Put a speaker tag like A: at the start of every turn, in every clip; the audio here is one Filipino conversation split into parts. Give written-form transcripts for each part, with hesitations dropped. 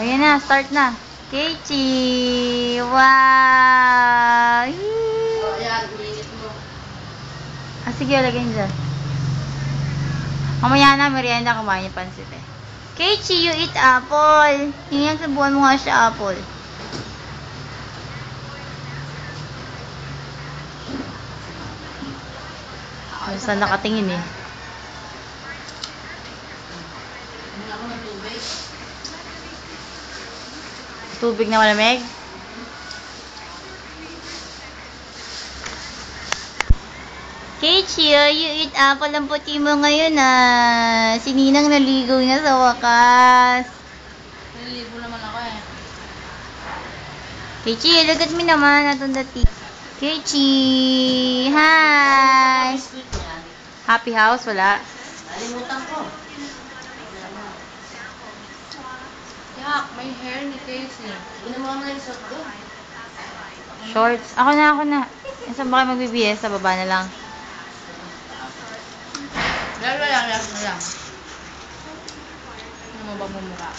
A: Ayan na, start na. Keiichi! Wow!
B: Ayan, minit mo.
A: Ah, sige, lagay niyo dyan. Mamaya na, merienda, kumain yung pansit eh. Keiichi, you eat apple. Hingyan, subukan mo nga siya apple. Saan nakatingin eh.
B: Muna ako ng tubig.
A: Tubig na malamig. Keiichi, you eat apple ang puti mo ngayon ah. Si Ninang naligo na sa wakas.
B: Naliligo naman ako eh.
A: Keiichi, lagat mo naman atong dati. Keiichi, hi!
B: Sweet niya.
A: Happy house, wala.
B: Nalimutan ko. Yak, may hair ni Casey. Ginawa mo na yung shot doon.
A: Shorts. Ako na. Saan ba kayo magbibiyes? Sa baba na lang.
B: Relax na lang. Ano mo ba mumura?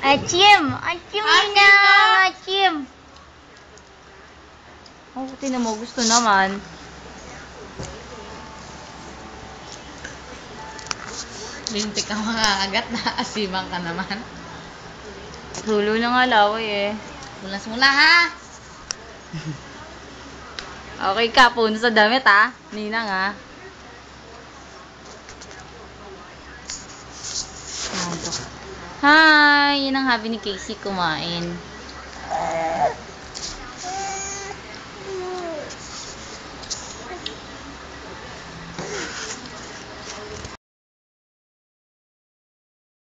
A: Achim! Achim na! Achim! Oh, tinan mo. Gusto naman.
B: Lintik ang mga agat na asimang ka naman.
A: Tulo na nga laway eh.
B: Mulas mula ha!
A: Okay ka, puno sa damit ha. Ninang ha. Hi! Yan ang habi ni Casey kumain.